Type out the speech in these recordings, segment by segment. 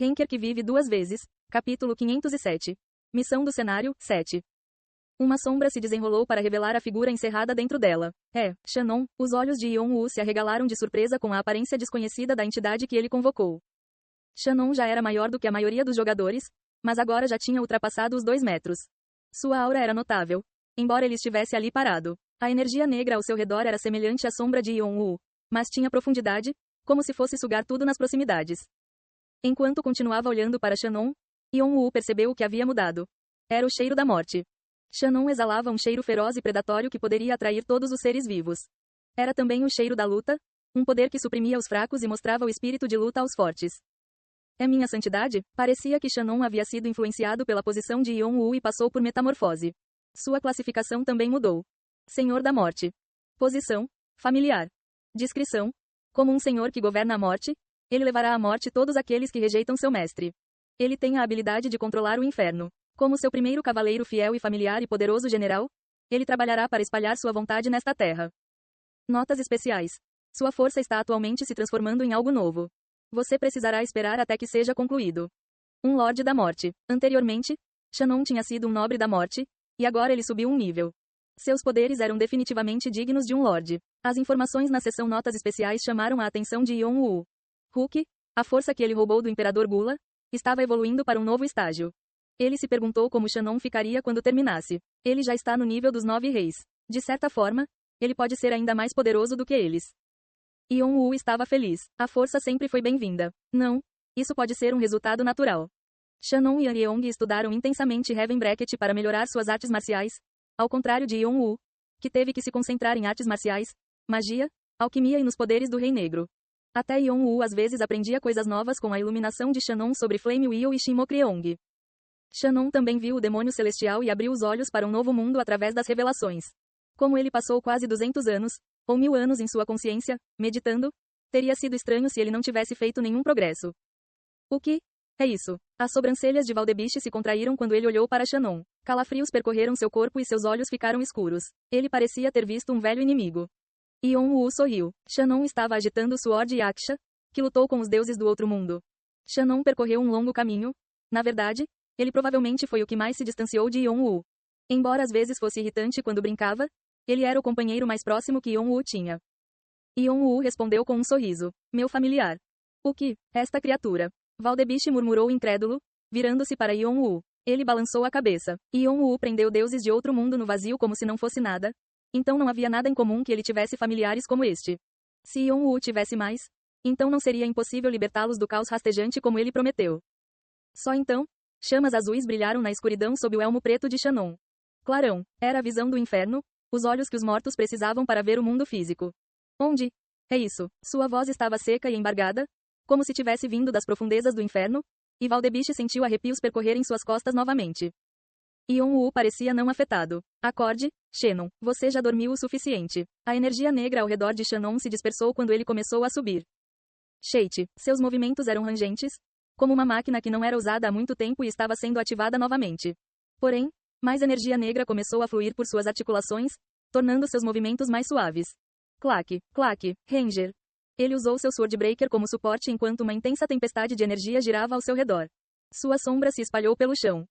Henker que vive duas vezes. Capítulo 507. Missão do cenário, 7. Uma sombra se desenrolou para revelar a figura encerrada dentro dela. Shannon. Os olhos de Yeon-woo se arregalaram de surpresa com a aparência desconhecida da entidade que ele convocou. Shannon já era maior do que a maioria dos jogadores, mas agora já tinha ultrapassado os 2 metros. Sua aura era notável, embora ele estivesse ali parado. A energia negra ao seu redor era semelhante à sombra de Yeon-woo, mas tinha profundidade, como se fosse sugar tudo nas proximidades. Enquanto continuava olhando para Shannon, Yeon-woo percebeu o que havia mudado. Era o cheiro da morte. Shannon exalava um cheiro feroz e predatório que poderia atrair todos os seres vivos. Era também o cheiro da luta, um poder que suprimia os fracos e mostrava o espírito de luta aos fortes. É minha santidade? Parecia que Shannon havia sido influenciado pela posição de Yeon-woo e passou por metamorfose. Sua classificação também mudou. Senhor da Morte. Posição: familiar. Descrição: como um senhor que governa a morte, ele levará à morte todos aqueles que rejeitam seu mestre. Ele tem a habilidade de controlar o inferno. Como seu primeiro cavaleiro fiel e familiar e poderoso general, ele trabalhará para espalhar sua vontade nesta terra. Notas especiais. Sua força está atualmente se transformando em algo novo. Você precisará esperar até que seja concluído. Um Lorde da Morte. Anteriormente, Shannon tinha sido um Nobre da Morte, e agora ele subiu um nível. Seus poderes eram definitivamente dignos de um Lorde. As informações na seção Notas Especiais chamaram a atenção de Yeon-woo. Hulk, a força que ele roubou do Imperador Gula, estava evoluindo para um novo estágio. Ele se perguntou como Shannon ficaria quando terminasse. Ele já está no nível dos 9 reis. De certa forma, ele pode ser ainda mais poderoso do que eles. Yeon-woo estava feliz. A força sempre foi bem-vinda. Não, isso pode ser um resultado natural. Shannon e Yeong estudaram intensamente Heaven Bracket para melhorar suas artes marciais, ao contrário de Yeon-woo, que teve que se concentrar em artes marciais, magia, alquimia e nos poderes do Rei Negro. Até Yeon-woo às vezes aprendia coisas novas com a iluminação de Shannon sobre Flame Wheel e Shimokryong. Shannon também viu o demônio celestial e abriu os olhos para um novo mundo através das revelações. Como ele passou quase 200 anos, ou 1000 anos em sua consciência, meditando, teria sido estranho se ele não tivesse feito nenhum progresso. O que é isso? As sobrancelhas de Valdebiche se contraíram quando ele olhou para Shannon. Calafrios percorreram seu corpo e seus olhos ficaram escuros. Ele parecia ter visto um velho inimigo. Yeon-woo sorriu. Shannon estava agitando Sword Yaksha, que lutou com os deuses do outro mundo. Shannon percorreu um longo caminho. Na verdade, ele provavelmente foi o que mais se distanciou de Yeon-woo. Embora às vezes fosse irritante quando brincava, ele era o companheiro mais próximo que Yeon-woo tinha. Yeon-woo respondeu com um sorriso. Meu familiar. O que? Esta criatura. Valdebiche murmurou incrédulo, virando-se para Yeon-woo. Ele balançou a cabeça. Yeon-woo prendeu deuses de outro mundo no vazio como se não fosse nada. Então não havia nada em comum que ele tivesse familiares como este. Se Yeon-woo tivesse mais, então não seria impossível libertá-los do caos rastejante como ele prometeu. Só então, chamas azuis brilharam na escuridão sob o elmo preto de Shannon. Clarão. Era a visão do inferno, os olhos que os mortos precisavam para ver o mundo físico. Onde? É isso. Sua voz estava seca e embargada, como se tivesse vindo das profundezas do inferno, e Valdebiche sentiu arrepios percorrerem suas costas novamente. Yeon-woo parecia não afetado. Acorde, Shannon. Você já dormiu o suficiente. A energia negra ao redor de Shannon se dispersou quando ele começou a subir. Shate. Seus movimentos eram rangentes, como uma máquina que não era usada há muito tempo e estava sendo ativada novamente. Porém, mais energia negra começou a fluir por suas articulações, tornando seus movimentos mais suaves. Claque, claque, Ranger. Ele usou seu Swordbreaker como suporte enquanto uma intensa tempestade de energia girava ao seu redor. Sua sombra se espalhou pelo chão.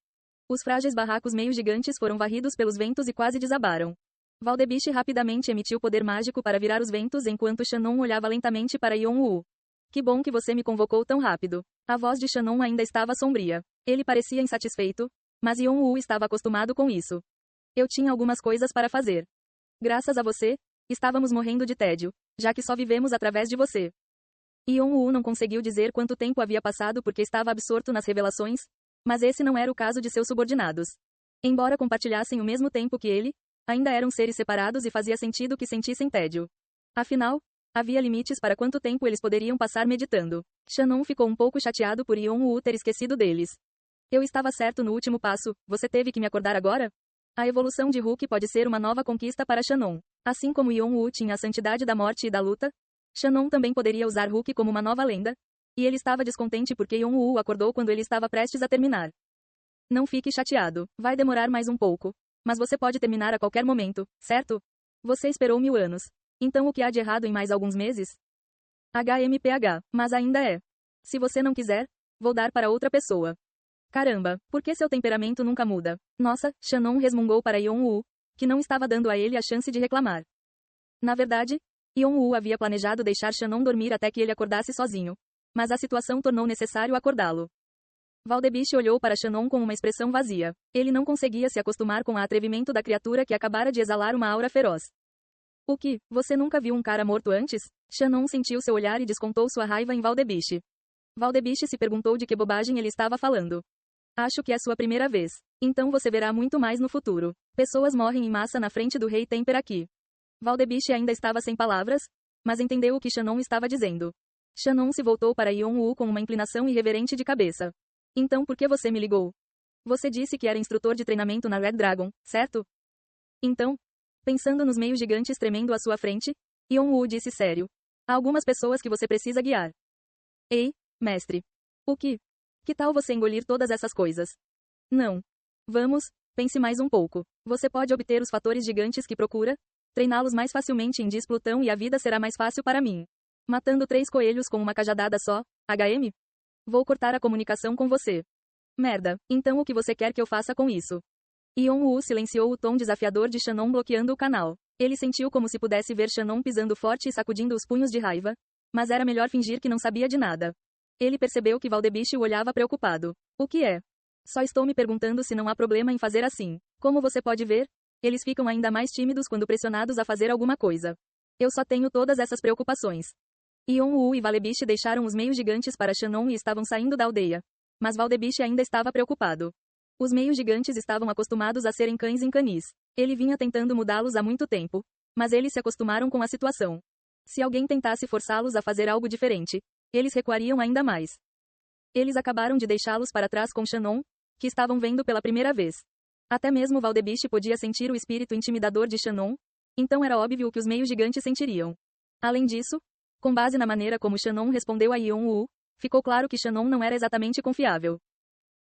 Os frágeis barracos meio gigantes foram varridos pelos ventos e quase desabaram. Valdebiche rapidamente emitiu poder mágico para virar os ventos enquanto Shannon olhava lentamente para Yeon-woo. Que bom que você me convocou tão rápido. A voz de Shannon ainda estava sombria. Ele parecia insatisfeito, mas Yeon-woo estava acostumado com isso. Eu tinha algumas coisas para fazer. Graças a você, estávamos morrendo de tédio, já que só vivemos através de você. Yeon-woo não conseguiu dizer quanto tempo havia passado porque estava absorto nas revelações, mas esse não era o caso de seus subordinados. Embora compartilhassem o mesmo tempo que ele, ainda eram seres separados e fazia sentido que sentissem tédio. Afinal, havia limites para quanto tempo eles poderiam passar meditando. Shannon ficou um pouco chateado por Yeon-woo ter esquecido deles. Eu estava certo no último passo, você teve que me acordar agora? A evolução de Hulk pode ser uma nova conquista para Shannon. Assim como Yeon-woo tinha a santidade da morte e da luta, Shannon também poderia usar Hulk como uma nova lenda, e ele estava descontente porque Yeon-woo acordou quando ele estava prestes a terminar. Não fique chateado, vai demorar mais um pouco. Mas você pode terminar a qualquer momento, certo? Você esperou 1000 anos. Então o que há de errado em mais alguns meses? HMPH, mas ainda é. Se você não quiser, Vou dar para outra pessoa. Caramba, por que seu temperamento nunca muda? Nossa, Shannon resmungou para Yeon-woo, que não estava dando a ele a chance de reclamar. Na verdade, Yeon-woo havia planejado deixar Shannon dormir até que ele acordasse sozinho. Mas a situação tornou necessário acordá-lo. Valdebiche olhou para Shannon com uma expressão vazia. Ele não conseguia se acostumar com o atrevimento da criatura que acabara de exalar uma aura feroz. O que? Você nunca viu um cara morto antes? Shannon sentiu seu olhar e descontou sua raiva em Valdebiche. Valdebiche se perguntou de que bobagem ele estava falando. Acho que é sua primeira vez. Então você verá muito mais no futuro. Pessoas morrem em massa na frente do rei Temper aqui. Valdebiche ainda estava sem palavras, mas entendeu o que Shannon estava dizendo. Shannon se voltou para Yeon-woo com uma inclinação irreverente de cabeça. Então por que você me ligou? Você disse que era instrutor de treinamento na Red Dragon, certo? Então, pensando nos meios gigantes tremendo à sua frente, Yeon-woo disse sério. Há algumas pessoas que você precisa guiar. Ei, mestre. O que? Que tal você engolir todas essas coisas? Não. Vamos, pense mais um pouco. Você pode obter os fatores gigantes que procura, treiná-los mais facilmente em Diz Plutão e a vida será mais fácil para mim. Matando 3 coelhos com uma cajadada só, HM? Vou cortar a comunicação com você. Merda, então o que você quer que eu faça com isso? Yeon-woo silenciou o tom desafiador de Shannon bloqueando o canal. Ele sentiu como se pudesse ver Shannon pisando forte e sacudindo os punhos de raiva, mas era melhor fingir que não sabia de nada. Ele percebeu que Valdebiche o olhava preocupado. O que é? Só estou me perguntando se não há problema em fazer assim. Como você pode ver, eles ficam ainda mais tímidos quando pressionados a fazer alguma coisa. Eu só tenho todas essas preocupações. Yeon-woo e Valdebiche deixaram os meios gigantes para Shannon e estavam saindo da aldeia. Mas Valdebiche ainda estava preocupado. Os meios gigantes estavam acostumados a serem cães em canis. Ele vinha tentando mudá-los há muito tempo, mas eles se acostumaram com a situação. Se alguém tentasse forçá-los a fazer algo diferente, eles recuariam ainda mais. Eles acabaram de deixá-los para trás com Shannon, que estavam vendo pela primeira vez. Até mesmo Valdebiche podia sentir o espírito intimidador de Shannon, então era óbvio o que os meios gigantes sentiriam. Além disso, com base na maneira como Shannon respondeu a Yeon-woo, ficou claro que Shannon não era exatamente confiável.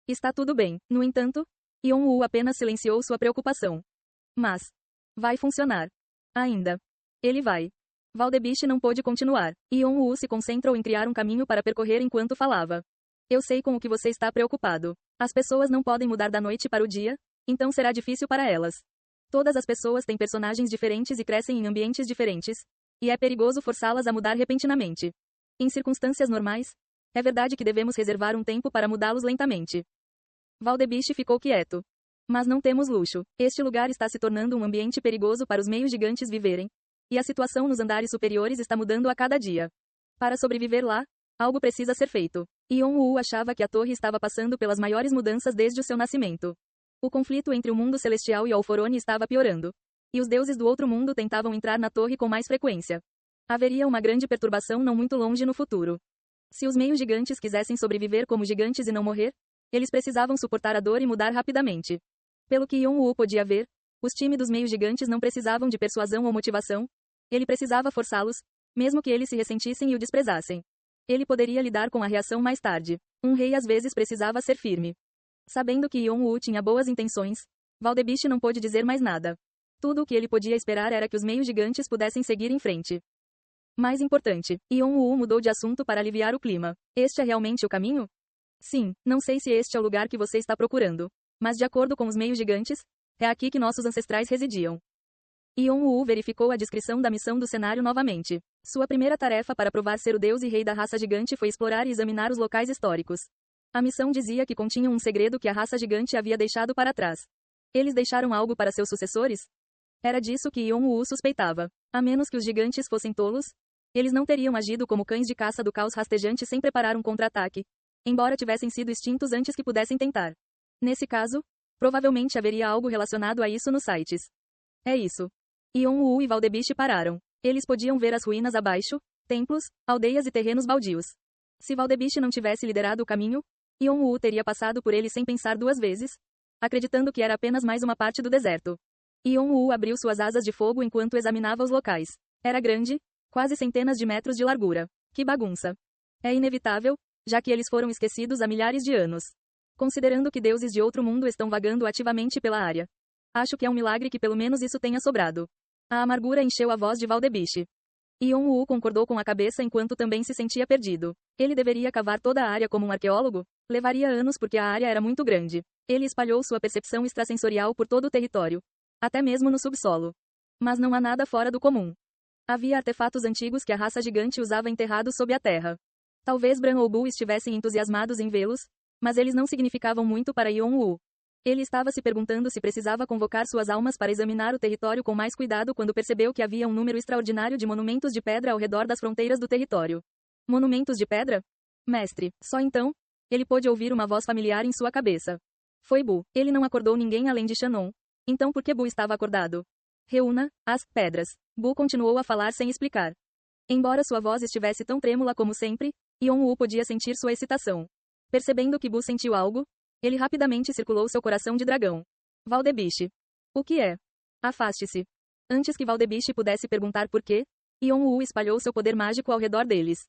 Está tudo bem. No entanto, Yeon-woo apenas silenciou sua preocupação. Mas vai funcionar. Ainda. Ele vai. Valdebiche não pôde continuar. Yeon-woo se concentrou em criar um caminho para percorrer enquanto falava. Eu sei com o que você está preocupado. As pessoas não podem mudar da noite para o dia, então será difícil para elas. Todas as pessoas têm personagens diferentes e crescem em ambientes diferentes, e é perigoso forçá-las a mudar repentinamente. Em circunstâncias normais, é verdade que devemos reservar um tempo para mudá-los lentamente. Valdebiche ficou quieto. Mas não temos luxo. Este lugar está se tornando um ambiente perigoso para os meios gigantes viverem, e a situação nos andares superiores está mudando a cada dia. Para sobreviver lá, algo precisa ser feito. Yeon-woo achava que a torre estava passando pelas maiores mudanças desde o seu nascimento. O conflito entre o mundo celestial e Alforone estava piorando. E os deuses do outro mundo tentavam entrar na torre com mais frequência. Haveria uma grande perturbação não muito longe no futuro. Se os meios gigantes quisessem sobreviver como gigantes e não morrer, eles precisavam suportar a dor e mudar rapidamente. Pelo que Yeon-woo podia ver, os tímidos meios gigantes não precisavam de persuasão ou motivação. Ele precisava forçá-los, mesmo que eles se ressentissem e o desprezassem. Ele poderia lidar com a reação mais tarde. Um rei às vezes precisava ser firme. Sabendo que Yeon-woo tinha boas intenções, Valdebiche não pôde dizer mais nada. Tudo o que ele podia esperar era que os meios gigantes pudessem seguir em frente. Mais importante, Yeon-woo mudou de assunto para aliviar o clima. Este é realmente o caminho? Sim, não sei se este é o lugar que você está procurando. Mas de acordo com os meios gigantes, é aqui que nossos ancestrais residiam. Yeon-woo verificou a descrição da missão do cenário novamente. Sua primeira tarefa para provar ser o deus e rei da raça gigante foi explorar e examinar os locais históricos. A missão dizia que continham um segredo que a raça gigante havia deixado para trás. Eles deixaram algo para seus sucessores? Era disso que Yeon-woo suspeitava. A menos que os gigantes fossem tolos, eles não teriam agido como cães de caça do caos rastejante sem preparar um contra-ataque, embora tivessem sido extintos antes que pudessem tentar. Nesse caso, provavelmente haveria algo relacionado a isso nos sites. É isso. Yeon-woo e Valdebiche pararam. Eles podiam ver as ruínas abaixo, templos, aldeias e terrenos baldios. Se Valdebiche não tivesse liderado o caminho, Yeon-woo teria passado por ele sem pensar 2 vezes, acreditando que era apenas mais uma parte do deserto. Yeon-woo abriu suas asas de fogo enquanto examinava os locais. Era grande, quase centenas de metros de largura. Que bagunça. É inevitável, já que eles foram esquecidos há milhares de anos. Considerando que deuses de outro mundo estão vagando ativamente pela área. Acho que é um milagre que pelo menos isso tenha sobrado. A amargura encheu a voz de Valdebiche. Yeon-woo concordou com a cabeça enquanto também se sentia perdido. Ele deveria cavar toda a área como um arqueólogo? Levaria anos porque a área era muito grande. Ele espalhou sua percepção extrasensorial por todo o território. Até mesmo no subsolo. Mas não há nada fora do comum. Havia artefatos antigos que a raça gigante usava enterrados sob a terra. Talvez Bran ou Bu estivessem entusiasmados em vê-los, mas eles não significavam muito para Yon-Woo. Ele estava se perguntando se precisava convocar suas almas para examinar o território com mais cuidado quando percebeu que havia um número extraordinário de monumentos de pedra ao redor das fronteiras do território. Monumentos de pedra? Mestre, só então, ele pôde ouvir uma voz familiar em sua cabeça. Foi Bu. Ele não acordou ninguém além de Shannon. Então por que Bu estava acordado? Reúna as pedras. Bu continuou a falar sem explicar. Embora sua voz estivesse tão trêmula como sempre, Yon-Woo podia sentir sua excitação. Percebendo que Bu sentiu algo, ele rapidamente circulou seu coração de dragão. Valdebiche. O que é? Afaste-se. Antes que Valdebiche pudesse perguntar por quê, Yon-Woo espalhou seu poder mágico ao redor deles.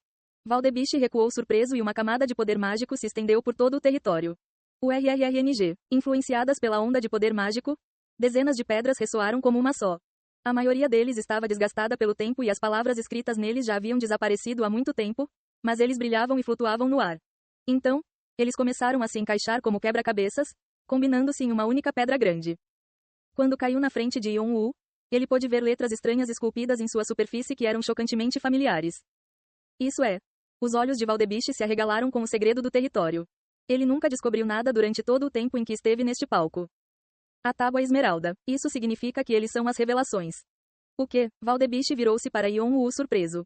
Valdebiche recuou surpreso e uma camada de poder mágico se estendeu por todo o território. O RRRNG. Influenciadas pela onda de poder mágico, dezenas de pedras ressoaram como uma só. A maioria deles estava desgastada pelo tempo e as palavras escritas neles já haviam desaparecido há muito tempo, mas eles brilhavam e flutuavam no ar. Então, eles começaram a se encaixar como quebra-cabeças, combinando-se em uma única pedra grande. Quando caiu na frente de Yon-Woo, ele pôde ver letras estranhas esculpidas em sua superfície que eram chocantemente familiares. Isso é. Os olhos de Valdebiche se arregalaram com o segredo do território. Ele nunca descobriu nada durante todo o tempo em que esteve neste palco. A tábua esmeralda. Isso significa que eles são as revelações. O que? Valdebiche virou-se para Yon-Woo surpreso.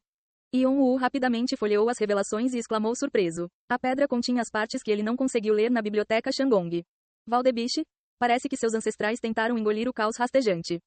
Yon-Woo rapidamente folheou as revelações e exclamou surpreso. A pedra continha as partes que ele não conseguiu ler na biblioteca Shandong. Valdebiche, parece que seus ancestrais tentaram engolir o caos rastejante.